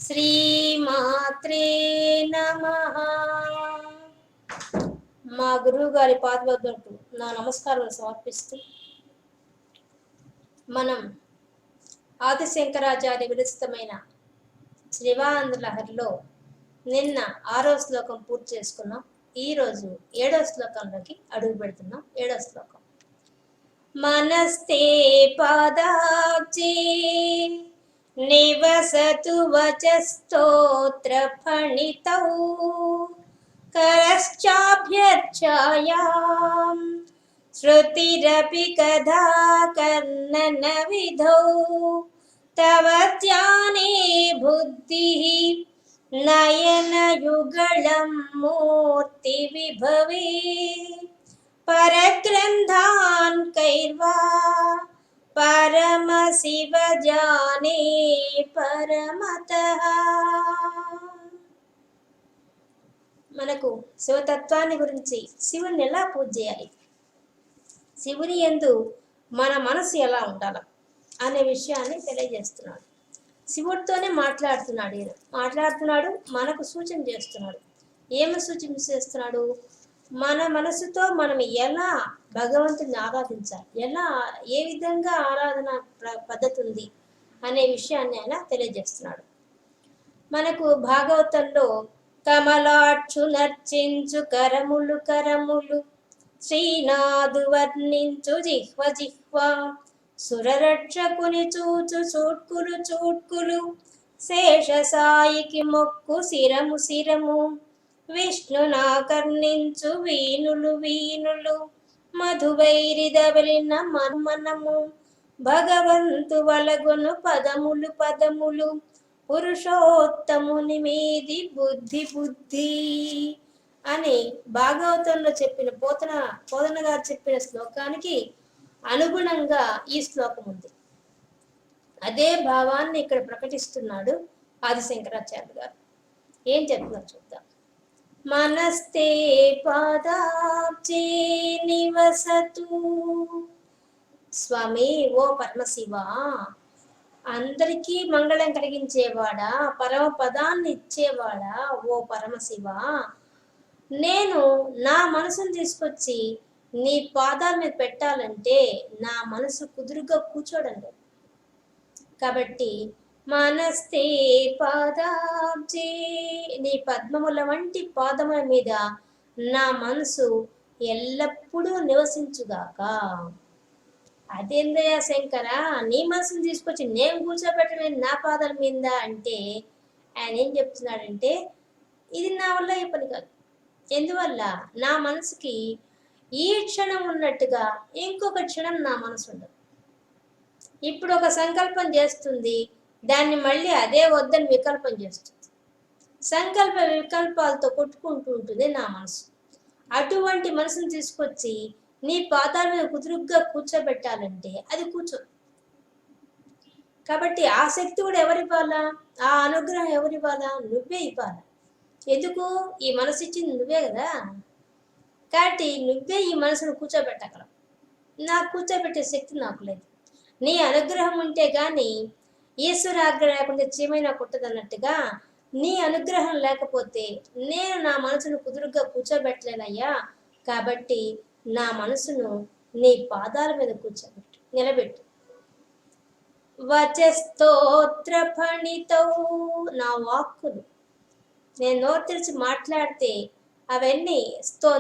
శ్రీమాత్రే నమః. మా గురువు గారి పాదవద్దకు నా నమస్కారాలు సమర్పిస్తూ మనం ఆదిశంకరాచార్య విరచితమైన శ్రీవానంద లహరిలో నిన్న 6వ శ్లోకం పూర్తి చేసుకున్నాం. ఈరోజు 7వ శ్లోకంలోకి అడుగు పెడుతున్నాం. 7వ శ్లోకం. మనస్తే పాదాబ్జే నివసతు వచస్తోత్ర ఫణితౌ करश्चाभ्यर्चायां श्रुतिरपि कदा कर्णनविधौ तव ध्याने बुद्धिः नयनयुगलं मूर्तिविभवे परग्रन्थान् कैर्वा परमशिव जाने परमतः. మనకు శివతత్వాన్ని గురించి శివుని ఎలా పూజ చేయాలి, శివుని యందు మన మనసు ఎలా ఉండాలి అనే విషయాన్ని తెలియజేస్తున్నాడు. శివుడితోనే మాట్లాడుతున్నాడు, మనకు సూచన చేస్తున్నాడు. ఏమి సూచన చేస్తున్నాడు? మన మనసుతో మనం ఎలా భగవంతుని ఆరాధించాలి, ఏ విధంగా ఆరాధన పద్ధతి ఉంది అనే విషయాన్ని ఆయన తెలియజేస్తున్నాడు. మనకు భాగవతంలో కమలాక్షు నర్చించు కరములు కరములు, శ్రీనాథు వర్ణించు జిహ్వ జిహ్వ, సురరక్షకుని చూచు చూట్కులు చూట్కులు, శేషసాయికి మొక్కు శిరము శిరము, విష్ణునాకర్ణించు వీణులు వీణులు, మధువైరిదవలిన మనము, భగవంతు వలగును పదములు పదములు, పురుషోత్తముని మీది బుద్ధి బుద్ధి అని భాగవతంలో చెప్పిన పోతన గారు చెప్పిన శ్లోకానికి అనుగుణంగా ఈ శ్లోకం ఉంది. అదే భావాన్ని ఇక్కడ ప్రకటిస్తున్నాడు ఆదిశంకరాచార్య గారు. ఏం చెప్తున్నారు చూద్దాం. మనస్తే పాదాబ్జే నివసతు. స్వామి, ఓ పరమశివ, అందరికీ మంగళం కలిగించేవాడా, పరమ పదాన్ని ఇచ్చేవాడా, ఓ పరమశివ, నేను నా మనసును తీసుకొచ్చి నీ పాదాల మీద పెట్టాలంటే నా మనసు కుదురుగా కూర్చోడండి. కాబట్టి మనస్తే పాదాబ్జే, నీ పద్మముల వంటి పాదముల మీద నా మనసు ఎల్లప్పుడూ నివసించుగాక. అదేందయ్యా శంకర, నీ మనసుని తీసుకొచ్చి నేను కూర్చోబెట్టలేదు నా పాదాల మీద అంటే ఆయన ఏం చెప్తున్నాడంటే, ఇది నా వల్ల ఏ పని కాదు. ఎందువల్ల? నా మనసుకి ఈ క్షణం ఉన్నట్టుగా ఇంకొక క్షణం నా మనసు ఉండదు. ఇప్పుడు ఒక సంకల్పం చేస్తుంది, దాన్ని మళ్ళీ అదే వద్దని వికల్పం చేస్తుంది. సంకల్ప వికల్పాలతో కొట్టుకుంటూ ఉంటుంది నా మనసు. అటువంటి మనసును తీసుకొచ్చి నీ పాదాల మీద కుదురుగ్గా కూర్చోబెట్టాలంటే అది కూర్చోదు. కాబట్టి ఆ శక్తి కూడా ఎవరివ్వాలా? ఆ అనుగ్రహం ఎవరివ్వాలా? నువ్వే ఇవ్వాలా. ఎందుకు? ఈ మనసు ఇచ్చింది నువ్వే కదా. కాబట్టి నువ్వే ఈ మనసును కూర్చోబెట్టగలవు. నాకు కూర్చోబెట్టే శక్తి నాకు లేదు. నీ అనుగ్రహం ఉంటే గాని ఈశ్వర ఆజ్ఞ లేకుండా చీమైనా కుట్టదన్నట్టుగా నీ అనుగ్రహం లేకపోతే నేను నా మనసును కుదురుగ్గా కూర్చోబెట్టలేనయ్యా. కాబట్టి నా మనసును నీ పాదాల మీద కూర్చోబెట్టు, నిలబెట్టు. వచస్తోత్ర ఫణితౌ, నా వాక్కులు నేను నోరు తెరిచి మాట్లాడితే అవన్నీ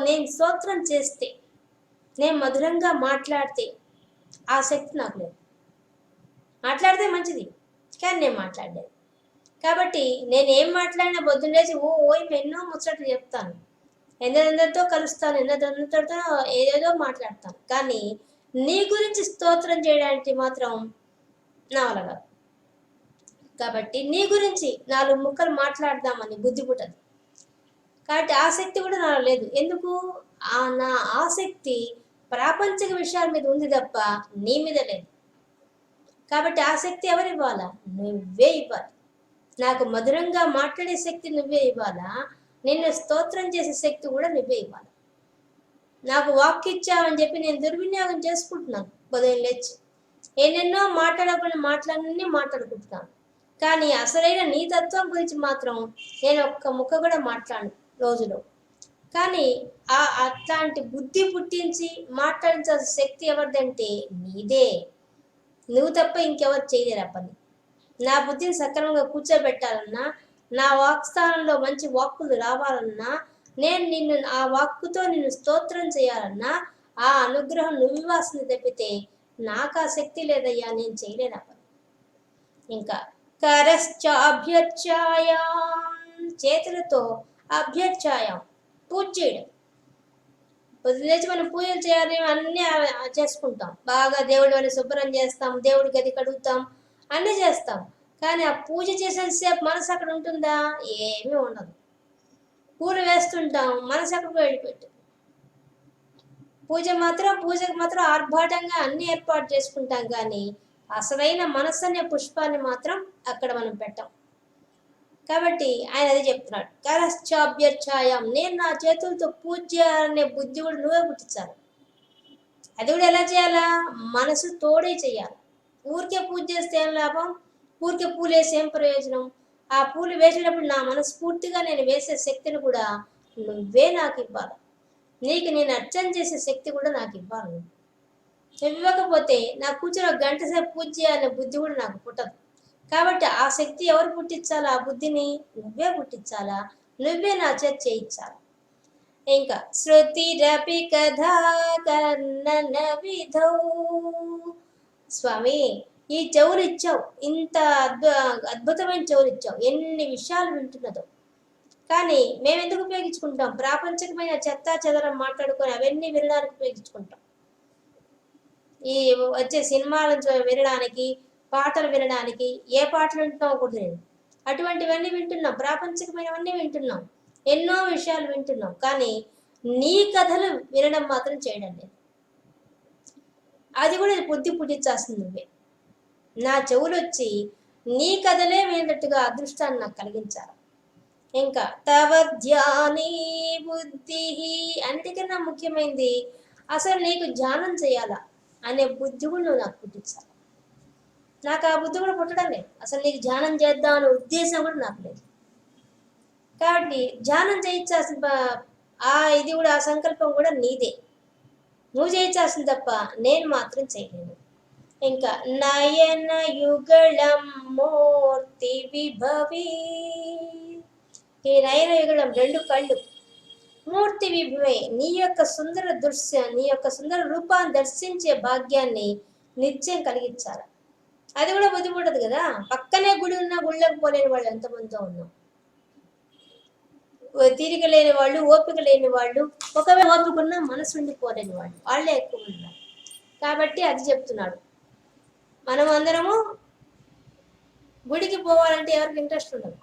నేను స్తోత్రం చేస్తే, నేను మధురంగా మాట్లాడితే ఆ శక్తి నాకు లేదు. మాట్లాడితే మంచిది, కానీ నేను మాట్లాడలేదు. కాబట్టి నేనేం మాట్లాడినా పొద్దున్నేసి ఎన్నో ముచ్చట్లు చెప్తాను, ఎందరితో కలుస్తాను, ఎందరితో ఏదేదో మాట్లాడతాను. కానీ నీ గురించి స్తోత్రం చేయడానికి మాత్రం నా వల్ల కాదు. కాబట్టి నీ గురించి 4 ముక్కలు మాట్లాడదామని బుద్ధి పుట్టదు. కాబట్టి ఆసక్తి కూడా నాలో లేదు. ఎందుకు? నా ఆసక్తి ప్రాపంచిక విషయాల మీద ఉంది తప్ప నీ మీద లేదు. కాబట్టి ఆసక్తి ఎవరు ఇవ్వాలా? నువ్వే ఇవ్వాలి. నాకు మధురంగా మాట్లాడే శక్తి నువ్వే ఇవ్వాలా, నిన్ను స్తోత్రం చేసే శక్తి కూడా నువ్వే ఇవ్వాలి. నాకు వాక్ ఇచ్చావని చెప్పి నేను దుర్వినియోగం చేసుకుంటున్నాను. ఉదయం లేచి ఎన్నెన్నో మాట్లాడకుండా మాట్లాడుకుంటున్నాను. కానీ అసలైన నీ తత్వం గురించి మాత్రం నేను ఒక్క ముక్క కూడా మాట్లాడను రోజులో. కానీ అట్లాంటి బుద్ధి పుట్టించి మాట్లాడించాల్సిన శక్తి ఎవరిదంటే నీదే. నువ్వు తప్ప ఇంకెవరు చేయలేరు ఆ పని. నా బుద్ధిని సక్రమంగా కూర్చోబెట్టాలన్నా, నా వాక్ స్థానంలో మంచి వాక్కులు రావాలన్నా, నేను నిన్ను ఆ వాక్కుతో నిన్ను స్తోత్రం చేయాలన్నా, ఆ అనుగ్రహం నువ్వు ఇవ్వాల్సింది తప్పితే నాకు ఆ శక్తి లేదయ్యా, నేను చేయలేను ఆ పని. ఇంకా కరశ్చాభ్యర్చాయాం, చేతులతో అభ్యర్చాయం, పూజ చేయడం. పొద్దులేచి మనం పూజలు చేయాలి, అన్నీ చేసుకుంటాం, బాగా దేవుడి అని శుభ్రం చేస్తాం, దేవుడి గది కడుగుతాం, అన్నీ చేస్తాం. కానీ ఆ పూజ చేసేసేపు మనసు అక్కడ ఉంటుందా? ఏమీ ఉండదు. పూలు వేస్తుంటాం, మనసు అక్కడ వెళ్ళిపెట్టు. పూజకు మాత్రం ఆర్భాటంగా అన్ని ఏర్పాటు చేసుకుంటాం, కానీ అసలైన మనస్సు అనే పుష్పాన్ని మాత్రం అక్కడ మనం పెట్టాం. కాబట్టి ఆయన అది చెప్తున్నాడు, కరశ్చాభ్యర్చాయం, నేను నా చేతులతో పూజ చేయాలనే బుద్ధి కూడా నువ్వే పుట్టించాలి. అది కూడా ఎలా చేయాలా? మనసు తోడే చేయాలి. ఊరికే పూజ చేస్తే ఏం లాభం? ఊరికే పూలు వేసి ఏం ప్రయోజనం? ఆ పూలు వేసేటప్పుడు నా మనస్ఫూర్తిగా నేను వేసే శక్తిని కూడా నువ్వే నాకు ఇవ్వాలి. నీకు నేను అర్చన చేసే శక్తి కూడా నాకు ఇవ్వాలి. ఇవ్వకపోతే నా కూర్చొని ఒక గంట సేపు పూజ చేయాలనే బుద్ధి కూడా నాకు పుట్టదు. కాబట్టి ఆ శక్తి ఎవరు పుట్టించాలా? ఆ బుద్ధిని నువ్వే పుట్టించాలా, నువ్వే నా చేత చేయించాలి. ఇంకా శృతిరపి కథా కర్ణన విధౌ, స్వామి ఈ చెవులు ఇచ్చావు, ఇంత అద్భుతమైన చెవులు ఇచ్చావు, ఎన్ని విషయాలు వింటున్నదో. కానీ మేము ఎందుకు ఉపయోగించుకుంటాం? ప్రాపంచికమైన చెత్త చెదరం మాట్లాడుకొని అవన్నీ వినడానికి ఉపయోగించుకుంటాం. ఈ వచ్చే సినిమాలను వినడానికి, పాటలు వినడానికి. ఏ పాటలు వింటున్నావు కూడా నేను అటువంటివన్నీ వింటున్నాం, ప్రాపంచికమైనవన్నీ వింటున్నాం, ఎన్నో విషయాలు వింటున్నాం. కానీ నీ కథలు వినడం మాత్రం చేయడం లేదు. అది కూడా బుద్ధి పుట్టించాల్సింది నువ్వే. నా చెవులు వచ్చి నీ కథలే వినేటట్టుగా అదృష్టాన్ని నాకు కలిగించాలి. ఇంకా తవ ధ్యానే బుద్ధి, అన్నిటికన్నా ముఖ్యమైనది అసలు నీకు ధ్యానం చేయాలా అనే బుద్ధి కూడా నువ్వు నాకు పుట్టించాలి. నాకు ఆ బుద్ధి కూడా పుట్టడం లేదు. అసలు నీకు ధ్యానం చేద్దాం అనే ఉద్దేశం కూడా నాకు లేదు. కాబట్టి ధ్యానం చేయించాల్సిన ఇది కూడా, ఆ సంకల్పం కూడా నీదే. నువ్వు చేయించాల్సింది తప్ప నేను మాత్రం చేయలేను. ఇంకా నయన యుగళం మూర్తి విభవి, ఈ నయన యుగళం రెండు కళ్ళు, మూర్తి విభవే, నీ యొక్క సుందర రూపాన్ని దర్శించే భాగ్యాన్ని నిత్యం కలిగించాలి. అది కూడా బుద్ధి పుట్టదు కదా. పక్కనే గుడి ఉన్నా గుళ్ళకి పోలేని వాళ్ళు ఎంతమందితో ఉన్నాం. తీరిక లేని వాళ్ళు, ఓపిక లేని వాళ్ళు, ఒకవేళ ఓపిక ఉన్నా మనసు ఉండిపోలేని వాళ్ళు, వాళ్ళే ఎక్కువ ఉన్నారు. కాబట్టి అది చెప్తున్నాడు. మనం అందరము గుడికి పోవాలంటే ఎవరికి ఇంట్రెస్ట్ ఉండదు.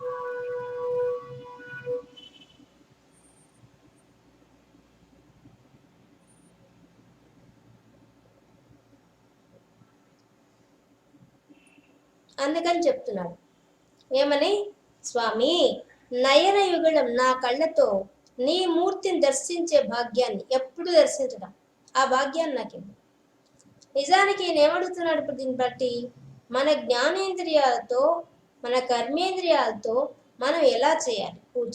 అందుకని చెప్తున్నాడు ఏమని, స్వామి నయన యుగళం, నా కళ్ళతో నీ మూర్తిని దర్శించే భాగ్యాన్ని ఎప్పుడు దర్శించడం, ఆ భాగ్యాన్ని నాకు ఇవ్వు. నిజానికి ఈయన ఏమడుగుతున్నాడు ఇప్పుడు దీన్ని బట్టి? మన జ్ఞానేంద్రియాలతో, మన కర్మేంద్రియాలతో మనం ఎలా చేయాలి పూజ?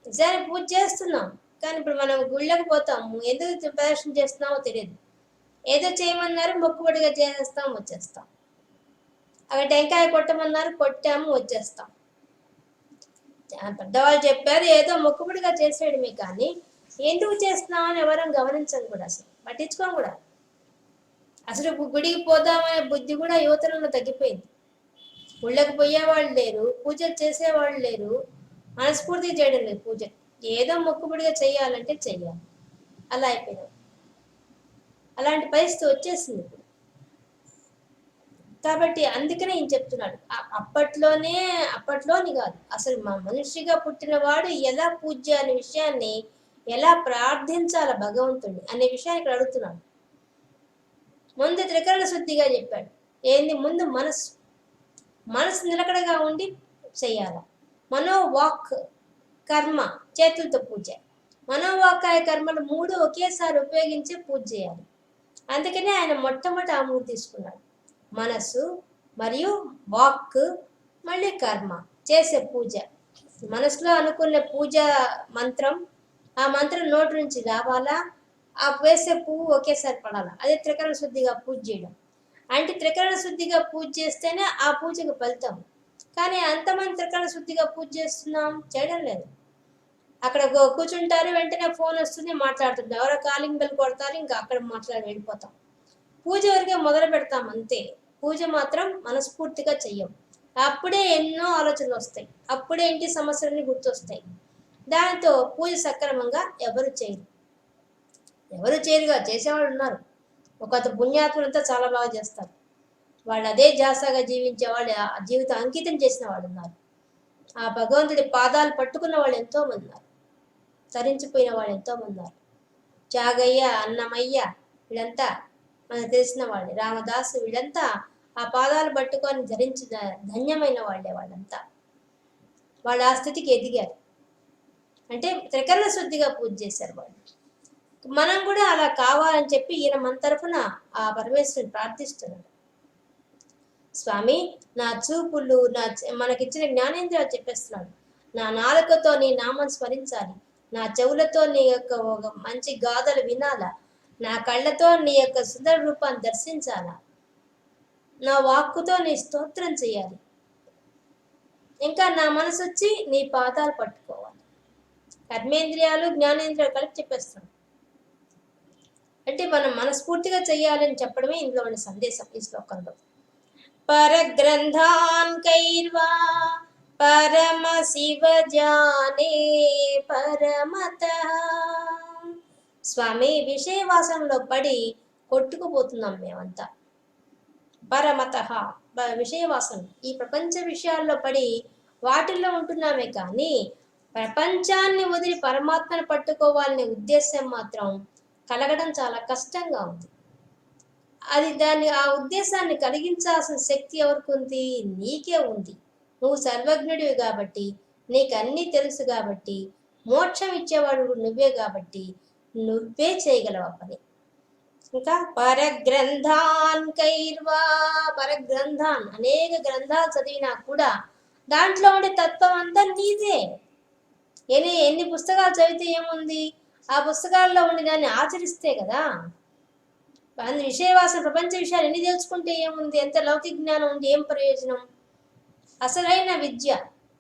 నిజానికి పూజ చేస్తున్నాం, కానీ ఇప్పుడు మనం గుళ్ళకి పోతాము, ఎందుకు ప్రదర్శన చేస్తున్నామో తెలియదు. ఏదో చేయమన్నారు, మొక్కుబడిగా చేసేస్తాం, వచ్చేస్తాం. అక్కడ టెంకాయ కొట్టమన్నారు, కొట్టాము, వచ్చేస్తాం. పెద్దవాళ్ళు చెప్పారు, ఏదో మొక్కుబడిగా చేసేయడమే, కానీ ఎందుకు చేస్తున్నామని ఎవరం గమనించం కూడా, అసలు పట్టించుకోం కూడా. అసలు గుడికి పోదామనే బుద్ధి కూడా యువతరంలో తగ్గిపోయింది. గుళ్ళకి పోయేవాళ్ళు లేరు, పూజలు చేసేవాళ్ళు లేరు, మనస్ఫూర్తిగా చేయడం లేదు పూజ. ఏదో మొక్కుబడిగా చెయ్యాలంటే చెయ్యాలి, అలా అయిపోయినాం. అలాంటి పరిస్థితి వచ్చేసింది ఇప్పుడు. కాబట్టి అందుకనే ఈయన చెప్తున్నాడు, అప్పట్లోని కాదు, అసలు మా మనిషిగా పుట్టినవాడు ఎలా పూజ అనే విషయాన్ని, ఎలా ప్రార్థించాల భగవంతుడిని అనే విషయాన్ని ఇక్కడ అడుగుతున్నాడు. ముందు త్రికరణ శుద్ధిగా చెప్పాడు. ఏంది? ముందు మనసు నిలకడగా ఉండి చెయ్యాల. మనోవాక్ కర్మ, చేతులతో పూజ. మనోవాకాయ కర్మలు మూడు ఒకేసారి ఉపయోగించి పూజ చేయాలి. అందుకనే ఆయన మొట్టమొదటి ఆ మూడు తీసుకున్నాడు, మనసు, మరియు వాక్, మళ్ళీ కర్మ, చేసే పూజ. మనసులో అనుకునే పూజ మంత్రం, ఆ మంత్రం నోటి నుంచి రావాలా, ఆ వేసే పువ్వు ఒకేసారి పడాలా. అదే త్రికరణ శుద్ధిగా పూజ చేయడం. అంటే త్రికరణ శుద్ధిగా పూజ చేస్తేనే ఆ పూజకు ఫలితం. కానీ అంతమంది త్రికరణ శుద్ధిగా పూజ చేస్తున్నాం, చేయడం లేదు. అక్కడ కూర్చుంటారు, వెంటనే ఫోన్ వస్తుంది, మాట్లాడుతుంటారు. ఎవరో కాలింగ్ బెల్ కొడతారు, ఇంకా అక్కడ మాట్లాడి వెళ్ళిపోతాం. పూజ వరకే మొదలు పెడతాం అంతే. పూజ మాత్రం మనస్ఫూర్తిగా చెయ్యం. అప్పుడే ఎన్నో ఆలోచనలు వస్తాయి, అప్పుడే ఇంటి సమస్యలన్నీ గుర్తొస్తాయి. దానితో పూజ సక్రమంగా ఎవరు చేయరుగా. చేసేవాళ్ళు ఉన్నారు. ఒక పుణ్యాత్ములంతా చాలా బాగా చేస్తారు. వాళ్ళు అదే జాసాగా జీవించే వాళ్ళు, ఆ జీవితం అంకితం చేసిన వాళ్ళు ఉన్నారు. ఆ భగవంతుడి పాదాలు పట్టుకున్న వాళ్ళు ఎంతో మంది ఉన్నారు. తరించిపోయిన వాళ్ళు ఎంతో మంది ఉన్నారు. త్యాగయ్య, అన్నమయ్య, వీళ్ళంతా మనకు తెలిసిన వాళ్ళే. రామదాసు, వీళ్ళంతా ఆ పాదాలు పట్టుకొని ధరించిన ధన్యమైన వాళ్ళే. వాళ్ళంతా వాళ్ళు ఆ స్థితికి ఎదిగారు. అంటే త్రికరణ శుద్ధిగా పూజ చేశారు వాళ్ళు. మనం కూడా అలా కావాలని చెప్పి ఈయన మన తరఫున ఆ పరమేశ్వరుని ప్రార్థిస్తున్నాడు. స్వామి, నా చూపులు, మనకిచ్చిన జ్ఞానేంద్రియాలు చెప్పేస్తున్నాడు. నా నాలుకతో నీ నామం స్మరించాలి, నా చెవులతో నీ యొక్క ఒక మంచి గాథలు వినాలా, నా కళ్ళతో నీ యొక్క సుందర రూపాన్ని దర్శించాలా, నా వాక్కుతో నీ స్తోత్రం చేయాలి, ఇంకా నా మనసు వచ్చి నీ పాదాలు పట్టుకోవాలి. కర్మేంద్రియాలు జ్ఞానేంద్రియాలు కలిపి చెప్పేస్తాం. అంటే మనం మనస్ఫూర్తిగా చెయ్యాలని చెప్పడమే ఇందులో ఉన్న సందేశం ఈ శ్లోకంలో. పరగ్రంథాన్ కైర్వా పరమ శివ జానే పరమత. స్వామి, విషయవాసంలో పడి కొట్టుకుపోతున్నాం మేమంతా. పరమత, విషయవాసం, ఈ ప్రపంచ విషయాల్లో పడి వాటిల్లో ఉంటున్నామే కానీ ప్రపంచాన్ని వదిలి పరమాత్మను పట్టుకోవాలనే ఉద్దేశం మాత్రం కలగడం చాలా కష్టంగా ఉంది. ఆ ఉద్దేశాన్ని కలిగించాల్సిన శక్తి ఎవరికి ఉంది? నీకే ఉంది. నువ్వు సర్వజ్ఞుడివి కాబట్టి, నీకు అన్నీ తెలుసు కాబట్టి, మోక్షం ఇచ్చేవాడు నువ్వే కాబట్టి నువ్వే చేయగలవు ఆ పని. ఇంకా పరగ్రంథాన్ కైర్వా, పరగ్రంథాన్, అనేక గ్రంథాలు చదివినా కూడా దాంట్లో ఉండే తత్వం అంతా నీదే. ఎన్ని పుస్తకాలు చదివితే ఏముంది? ఆ పుస్తకాల్లో ఉండి దాన్ని ఆచరిస్తే కదా. విషయవాసన, ప్రపంచ విషయాలు ఎన్ని తెలుసుకుంటే ఏముంది? ఎంత లౌకిక జ్ఞానం ఉంది, ఏం ప్రయోజనం? అసలైన విద్య,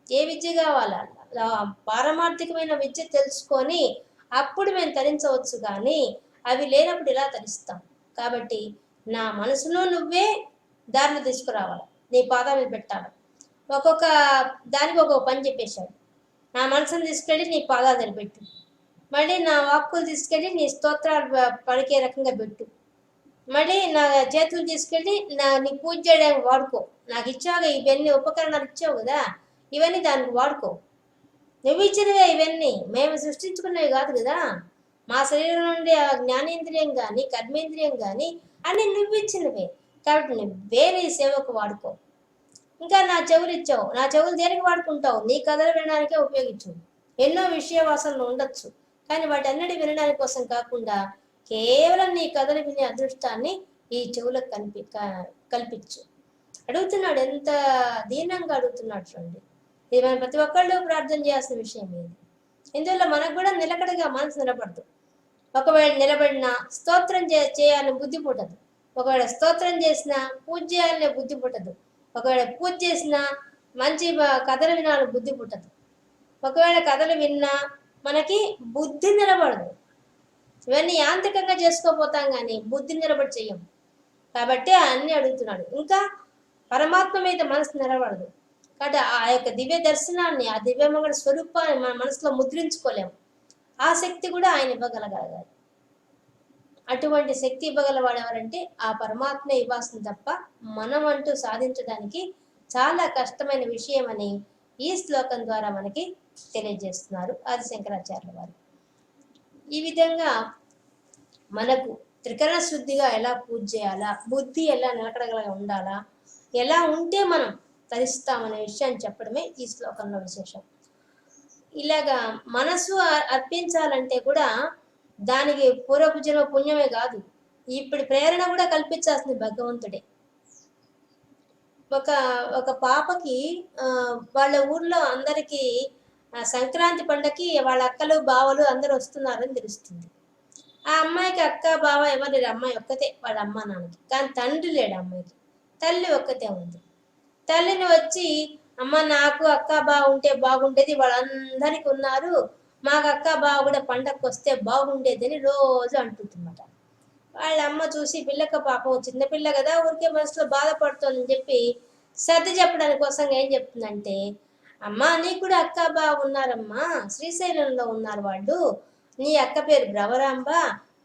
ఏ విద్య కావాలా? పారమార్థికమైన విద్య తెలుసుకొని అప్పుడు మేము తరించవచ్చు, కానీ అవి లేనప్పుడు ఇలా తరిస్తాం. కాబట్టి నా మనసులో నువ్వే దారిని తీసుకురావాలి, నీ పాదాల మీద పెట్టాలి. ఒక్కొక్క దానికి ఒక్కొక్క పని చెప్పేశాడు. నా మనసును తీసుకెళ్ళి నీ పాదాలు దగ్గర పెట్టు, మళ్ళీ నా వాక్కులు తీసుకెళ్ళి నీ స్తోత్రాలు పలికే రకంగా పెట్టు, మళ్ళీ నా చేతులు తీసుకెళ్ళి నీ పూజ చేయడానికి వాడుకో. నాకు ఇచ్చావుగా ఇవన్నీ ఉపకరణాలు ఇచ్చావు కదా, ఇవన్నీ దానికి వాడుకో. నువ్వు ఇచ్చినవే ఇవన్నీ, మేము సృష్టించుకున్నవి కాదు కదా. మా శరీరం నుండి ఆ జ్ఞానేంద్రియం కానీ కర్మేంద్రియం కానీ అన్నీ నువ్వు ఇచ్చినవే. కాబట్టి నువ్వే నీ సేవకు వాడుకో. ఇంకా నా చెవులు ఇచ్చావు, నా చెవులు దేనికి వాడుకుంటావు? నీ కథలు వినడానికే ఉపయోగించు. ఎన్నో విషయ వాసనలు ఉండొచ్చు, కానీ వాటి అన్నిటి వినడానికి కోసం కాకుండా కేవలం నీ కథలు వినే అదృష్టాన్ని ఈ చెవులకు కల్పించు. అడుగుతున్నాడు, ఎంత దీనంగా అడుగుతున్నాడు చూడండి. ఇది మనం ప్రతి ఒక్కళ్ళు ప్రార్థన చేయాల్సిన విషయం ఇది. ఇందులో మనకు కూడా నిలకడగా మనసు నిలబడదు. ఒకవేళ నిలబడినా స్తోత్రం చేయాలని బుద్ధి పుట్టదు. ఒకవేళ స్తోత్రం చేసినా పూజ చేయాలనే బుద్ధి పుట్టదు. ఒకవేళ పూజ చేసినా మంచి కథలు వినాలని బుద్ధి పుట్టదు. ఒకవేళ కథలు విన్నా మనకి బుద్ధి నిలబడదు. ఇవన్నీ యాంత్రికంగా చేసుకోపోతాం కానీ బుద్ధి నిలబడి చెయ్యం. కాబట్టి అన్నీ అడుగుతున్నాడు. ఇంకా పరమాత్మ మీద మనసు నిలబడదు కాబట్టి ఆ యొక్క దివ్య దర్శనాన్ని, ఆ దివ్యమంగళ స్వరూపాన్ని మన మనసులో ముద్రించుకోలేము. ఆ శక్తి కూడా ఆయన ఇవ్వగలగాలి. అటువంటి శక్తి ఇవ్వగలవాడు ఎవరంటే ఆ పరమాత్మ ఇవ్వాల్సింది తప్ప మనం అంటూ సాధించడానికి చాలా కష్టమైన విషయం అని ఈ శ్లోకం ద్వారా మనకి తెలియజేస్తున్నారు ఆది శంకరాచార్యుల వారు. ఈ విధంగా మనకు త్రికరణ శుద్ధిగా ఎలా పూజ చేయాలా, బుద్ధి ఎలా నిలకడగా ఉండాలా, ఎలా ఉంటే మనం తరిస్తామనే విషయాన్ని చెప్పడమే ఈ శ్లోకంలో విశేషం. ఇలాగా మనసు అర్పించాలంటే కూడా దానికి పూర్వపు జన్మ పుణ్యమే కాదు, ఇప్పుడు ప్రేరణ కూడా కల్పించాల్సింది భగవంతుడే. ఒక ఒక పాపకి వాళ్ళ ఊర్లో అందరికీ సంక్రాంతి పండగకి వాళ్ళ అక్కలు బావలు అందరూ వస్తున్నారని తెలుస్తుంది. ఆ అమ్మాయికి అక్క బావ ఎవరు లేరు, అమ్మాయి ఒక్కతే వాళ్ళ అమ్మ నాన్నకి. కానీ తండ్రి లేడు అమ్మాయికి, తల్లి ఒక్కతే ఉంది. తల్లిని వచ్చి అమ్మ నాకు అక్క బావ ఉంటే బాగుండేది, వాళ్ళందరికీ ఉన్నారు, మాకు అక్క బావ కూడా పండగకి వస్తే బాగుండేది అని రోజు అంటుందన్నమాట. వాళ్ళ అమ్మ చూసి పిల్లక పాపం చిన్నపిల్ల కదా ఊరికే మనసులో బాధపడుతోందని చెప్పి సర్ది చెప్పడానికి కోసం ఏం చెప్తుందంటే, అమ్మా నీకు కూడా అక్క బావ ఉన్నారమ్మా, శ్రీశైలంలో ఉన్నారు వాళ్ళు, నీ అక్క పేరు భ్రవరాంబ,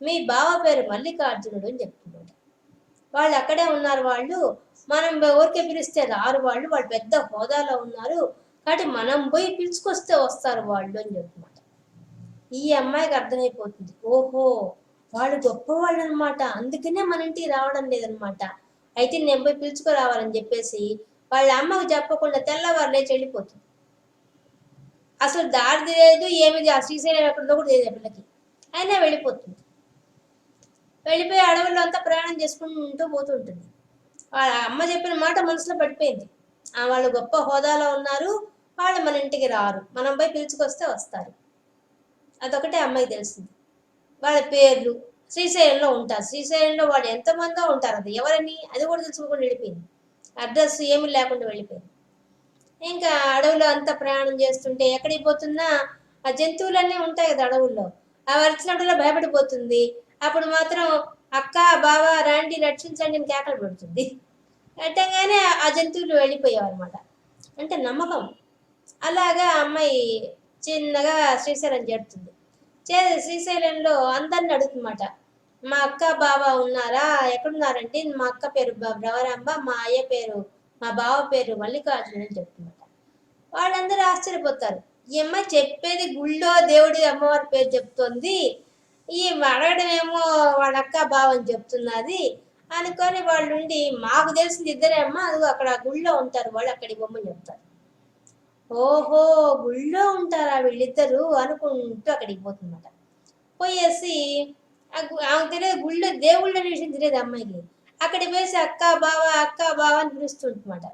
మీ బావ పేరు మల్లికార్జునుడు అని చెప్తున్నాడు. వాళ్ళు అక్కడే ఉన్నారు, వాళ్ళు మనం ఊరికే పిలిస్తే రారు, వాళ్ళు వాళ్ళు పెద్ద హోదాలో ఉన్నారు, కాబట్టి మనం పోయి పిలుచుకొస్తే వస్తారు వాళ్ళు అని చెప్తున్నమాట. ఈ అమ్మాయికి అర్థమైపోతుంది, ఓహో వాళ్ళు గొప్పవాళ్ళు అనమాట, అందుకనే మన ఇంటికి రావడం లేదనమాట, అయితే నేను పోయి పిలుచుకురావాలని చెప్పేసి వాళ్ళ అమ్మకు చెప్పకుండా తెల్లవారు లేచి వెళ్ళిపోతుంది. అసలు దారి లేదు ఏమి, ఆ శ్రీశైలం ఎక్కడిదో కూడా తెలియదు పిల్లకి, అయినా వెళ్ళిపోతుంది. వెళ్ళిపోయి అడవుల్లో అంతా ప్రయాణం చేసుకుంటూ పోతుంటుంది. వాళ్ళ అమ్మ చెప్పిన మాట మనసులో పడిపోయింది, వాళ్ళు గొప్ప హోదాలో ఉన్నారు, వాళ్ళు మన ఇంటికి రారు, మనం పోయి పిలుచుకొస్తే వస్తారు. అదొకటే అమ్మాయికి తెలిసింది. వాళ్ళ పేర్లు శ్రీశైలంలో ఉంటారు, శ్రీశైలంలో వాళ్ళు ఎంతమందో ఉంటారు, అది ఎవరని అది కూడా తెలుసుకోకుండా వెళ్ళిపోయింది, అడ్రస్ ఏమి లేకుండా వెళ్ళిపోయింది. ఇంకా అడవులో అంతా ప్రయాణం చేస్తుంటే ఎక్కడికి పోతున్నా ఆ జంతువులన్నీ ఉంటాయి కదా అడవుల్లో, అవి వచ్చినప్పుడల్లా భయపడిపోతుంది. అప్పుడు మాత్రం అక్క బావ రాండి రక్షించండి అని కేకలు పెడుతుంది. కట్టంగానే ఆ జంతువులు వెళ్ళిపోయావు అనమాట, అంటే నమ్మకం. అలాగా అమ్మాయి చిన్నగా శ్రీశైలం చేరుతుంది. శ్రీశైలంలో అందరిని అడుగుతుందన్నమాట, మా అక్క బావ ఉన్నారా, ఎక్కడున్నారంటే మా అక్క పేరు భ్రవరాంబ, మా అయ్య పేరు మా బావ పేరు మల్లికార్జున అని చెప్తున్నమాట. వాళ్ళందరూ ఆశ్చర్యపోతారు, ఈ అమ్మాయి చెప్పేది గుళ్ళో దేవుడి అమ్మవారి పేరు చెప్తోంది, ఈ అడగడం ఏమో వాళ్ళ అక్క బావ అని చెప్తున్నది అనుకొని వాళ్ళుండి, మాకు తెలిసింది ఇద్దరే అమ్మ, అది అక్కడ గుళ్ళో ఉంటారు వాళ్ళు, అక్కడికి బొమ్మని చెప్తారు. ఓహో గుళ్ళో ఉంటారా వీళ్ళిద్దరు అనుకుంటూ అక్కడికి పోతుందన్నమాట. పోయేసి ఆమె తెలియదు గుళ్ళో దేవుళ్ళ విషయం తెలియదు అమ్మాయికి. అక్కడికి పోయేసి అక్క బావ అని పిలుస్తుంటమాట.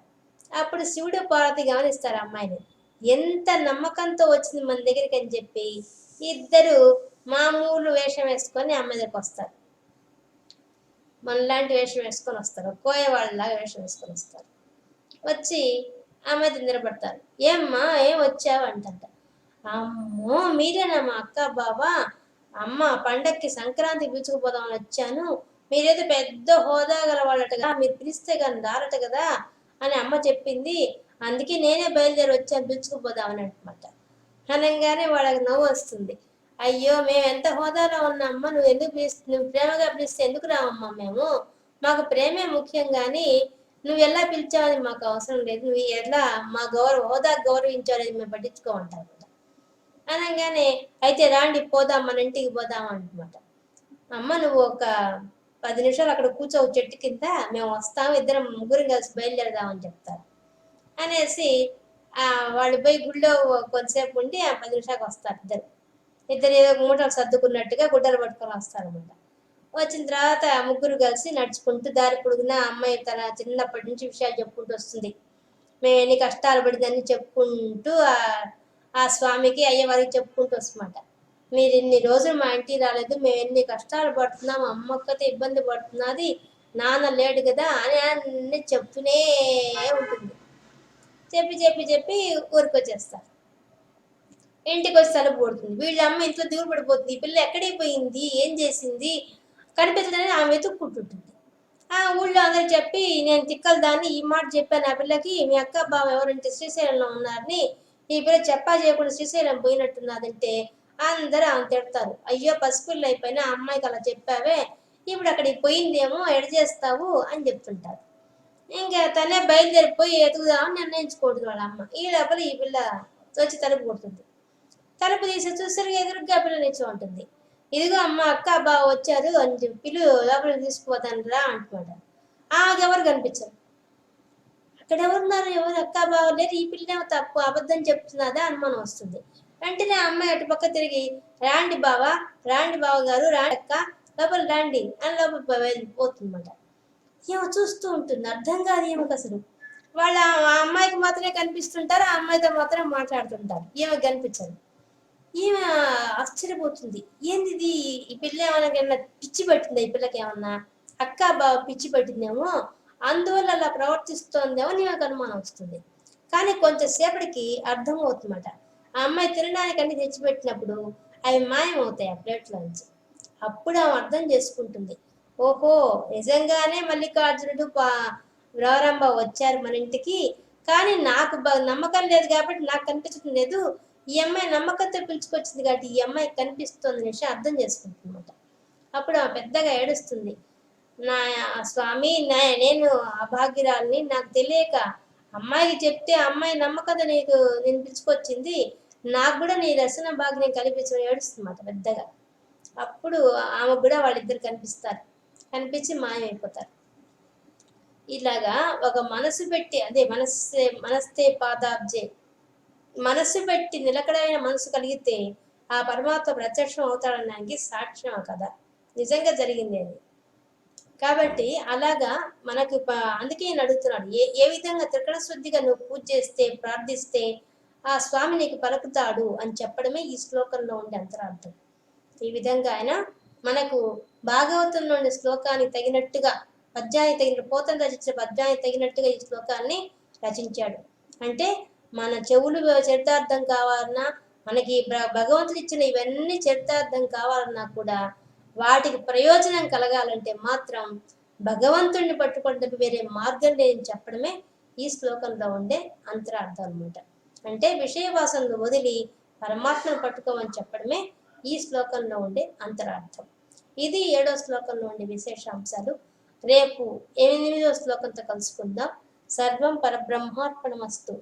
అప్పుడు శివుడు పార్వతి గమనిస్తారు అమ్మాయిని, ఎంత నమ్మకంతో వచ్చింది మన దగ్గరికి అని చెప్పి ఇద్దరు మామూలు వేషం వేసుకొని అమ్మాయి దగ్గరికి వస్తారు. మనలాంటి వేషం వేసుకొని వస్తారు, కోయ వాళ్ళలాగా వేషం వేసుకొని వస్తారు. వచ్చి అమ్మాయి నిలబడతారు. ఏమ్మా ఏం వచ్చావు అంటంట. అమ్మో మీరేనా మా అక్క బావా, అమ్మ పండక్కి సంక్రాంతికి పిలుచుకుపోదామని వచ్చాను, మీరేదో పెద్ద హోదా గల వాళ్ళటగా, మీరు పిలిస్తే కానీ రారట కదా అని అమ్మ చెప్పింది, అందుకే నేనే బయలుదేరి వచ్చాను పిలుచుకుపోదామని అనమాట. అనగానే వాళ్ళకి నవ్వు వస్తుంది. అయ్యో మేము ఎంత హోదాలో ఉన్నామ్మా, నువ్వు ఎందుకు నువ్వు ప్రేమగా పిలిస్తే ఎందుకు రావమ్మా, మేము మాకు ప్రేమే ముఖ్యం కానీ నువ్వు ఎలా పిలిచావని మాకు అవసరం లేదు, నువ్వు ఎలా మా హోదా గౌరవించావు మేము పట్టించుకోమంటారు అనగానే, అయితే రాండి పోదాం మన ఇంటికి పోదాం అంటున్నమాట. అమ్మ నువ్వు ఒక 10 నిమిషాలు అక్కడ కూర్చోవు చెట్టు కింద, మేము వస్తాము, ఇద్దరం ముగ్గురం కలిసి బయలుదేరదామని చెప్తారు. అనేసి వాళ్ళు పోయి గుళ్ళో కొద్దిసేపు ఉండి ఆ 10 నిమిషాలకు వస్తారు ఇద్దరు ఏదో మూటలు సర్దుకున్నట్టుగా గుడ్డలు పట్టుకొని వస్తారన్నమాట. వచ్చిన తర్వాత ముగ్గురు కలిసి నడుచుకుంటూ దారి పొడుగునా అమ్మాయి తన చిన్నప్పటి నుంచి విషయాలు చెప్పుకుంటూ వస్తుంది. మేము ఎన్ని కష్టాలు పడిందని చెప్పుకుంటూ ఆ స్వామికి అయ్యవారికి చెప్పుకుంటూ వస్తుందన్నమాట. మీరు ఇన్ని రోజులు మా ఇంటికి రాలేదు, మేము ఎన్ని కష్టాలు పడుతున్నాం, అమ్మక్కతో ఇబ్బంది పడుతున్నది, నాన్న లేడు కదా అని అన్ని చెప్తూనే ఉంటుంది. చెప్పి చెప్పి చెప్పి ఊరికి వచ్చేస్తారు. ఇంటికి వచ్చి తలుపు కొడుతుంది. వీళ్ళ అమ్మ ఇంట్లో దూరం పడిపోతుంది, ఈ పిల్ల ఎక్కడికి పోయింది, ఏం చేసింది కనిపించదని ఆమె వెతుక్కుంటుంటుంది. ఆ ఊళ్ళో అందరికి చెప్పి, నేను తిక్కలు దాన్ని ఈ మాట చెప్పాను ఆ పిల్లకి, మీ అక్క బావ ఎవరంటే శ్రీశైలంలో ఉన్నారని, ఈ పిల్ల చెప్పా చేయకుండా శ్రీశైలం పోయినట్టున్నదంటే అందరూ ఆమె తిడతారు. అయ్యో పసిపిల్ల అయిపోయినా అమ్మాయికి అలా చెప్పావే, ఇప్పుడు అక్కడికి పోయిందేమో ఎడ చేస్తావు అని చెప్తుంటారు. ఇంకా తనే బయలుదేరిపోయి ఎతుకుదామని నిర్ణయించుకోవద్దు వాళ్ళ అమ్మ. ఈ లోపల ఈ పిల్ల వచ్చి తలుపు కొడుతుంది. తలుపు తీసి చూసరికి ఎదురుగా పిల్ల నిల్చో ఉంటుంది. ఇదిగో అమ్మ అక్క బావ వచ్చారు అని చెప్పి పిల్లు లోపలికి తీసుకుపోతాను రా అంటున్నాడు. ఆమెకెవరు కనిపించరు. అక్కడ ఎవరున్నారు, ఎవరు అక్క బావ లేరు, ఈ పిల్ల తప్పు అబద్ధం చెప్తున్నదా అనుమానం వస్తుంది. వెంటనే అమ్మాయి అటు పక్క తిరిగి, రాండి బావ గారు రాండి అక్క లోపల రాండి అని లోపల వెళ్ళిపోతుందన్నమాట. ఏమో చూస్తూ ఉంటుంది, అర్థం కాదు ఏమో అసలు. వాళ్ళ ఆ అమ్మాయికి మాత్రమే కనిపిస్తుంటారు, ఆ అమ్మాయితో మాత్రం మాట్లాడుతుంటారు, ఈమె కనిపించదు. ఈమె ఆశ్చర్యపోతుంది, ఏంది ఇది, ఈ పిల్ల ఏమైనా పిచ్చి పట్టిందా, ఈ పిల్లకి ఏమన్నా అక్క బావ పిచ్చి పట్టిందేమో, అందువల్ల అలా ప్రవర్తిస్తోందేమో నీకు అనుమానం వస్తుంది. కానీ కొంచెం సేపటికి అర్థం అవుతుందన్నమాట. ఆ అమ్మాయి తినడానికి అన్ని తెచ్చిపెట్టినప్పుడు అవి మాయమవుతాయి ఆ ప్లేట్లో నుంచి. అప్పుడు ఆమె అర్థం చేసుకుంటుంది, ఓహో నిజంగానే మల్లికార్జునుడు రవరంబ వచ్చారు మన ఇంటికి, కానీ నాకు నమ్మకం లేదు కాబట్టి నాకు కనిపించడం లేదు, ఈ అమ్మాయి నమ్మకంతో పిలుచుకొచ్చింది కాబట్టి ఈ అమ్మాయి కనిపిస్తుంది విషయం అర్థం చేసుకుంటుంది అనమాట. అప్పుడు ఆమె పెద్దగా ఏడుస్తుంది, నా స్వామి నేను అభాగ్యురాల్ని, నాకు తెలియక అమ్మాయికి చెప్తే అమ్మాయి నమ్మకంతో నేను పిలుచుకొచ్చింది, నాకు కూడా నీ దర్శన భాగ్యం కల్పించమని ఏడుస్తుందన్నమాట పెద్దగా. అప్పుడు ఆమె కూడా వాళ్ళిద్దరు కనిపిస్తారు, కనిపించి మాయమైపోతారు. ఇలాగా ఒక మనసు పెట్టి, అదే మనస్తే పాదాబ్జే, మనసు పెట్టి నిలకడైన మనసు కలిగితే ఆ పరమాత్మ ప్రత్యక్షం అవుతాడనడానికి సాక్ష్యం కదా, నిజంగా జరిగింది అది. కాబట్టి అలాగా మనకు అందుకే నేను అడుగుతున్నాడు, ఏ విధంగా త్రికరణ శుద్ధిగా నువ్వు పూజ చేస్తే ప్రార్థిస్తే ఆ స్వామి నీకు పలుకుతాడు అని చెప్పడమే ఈ శ్లోకంలో ఉండే అంతరార్థం. ఈ విధంగా ఆయన మనకు భాగవతంలోని శ్లోకానికి తగినట్టుగా, పద్యానికి తగిన పోతన రచించిన పద్యానికి తగినట్టుగా ఈ శ్లోకాన్ని రచించాడు. అంటే మన చెవులు చరితార్థం కావాలన్నా, మనకి భగవంతుడు ఇచ్చిన ఇవన్నీ చరితార్థం కావాలన్నా కూడా వాటికి ప్రయోజనం కలగాలంటే మాత్రం భగవంతుడిని పట్టుకుంటే వేరే మార్గం లేదని చెప్పడమే ఈ శ్లోకంలో ఉండే అంతరార్థం అనమాట. అంటే విషయవాసనలు వదిలి పరమాత్మను పట్టుకోమని చెప్పడమే ఈ శ్లోకంలో ఉండే అంతరార్థం. ఇది 7వ శ్లోకంలో ఉండే విశేషాంశాలు. రేపు 8వ శ్లోకంతో కలుసుకుందాం. సర్వం పరబ్రహ్మార్పణమస్తు.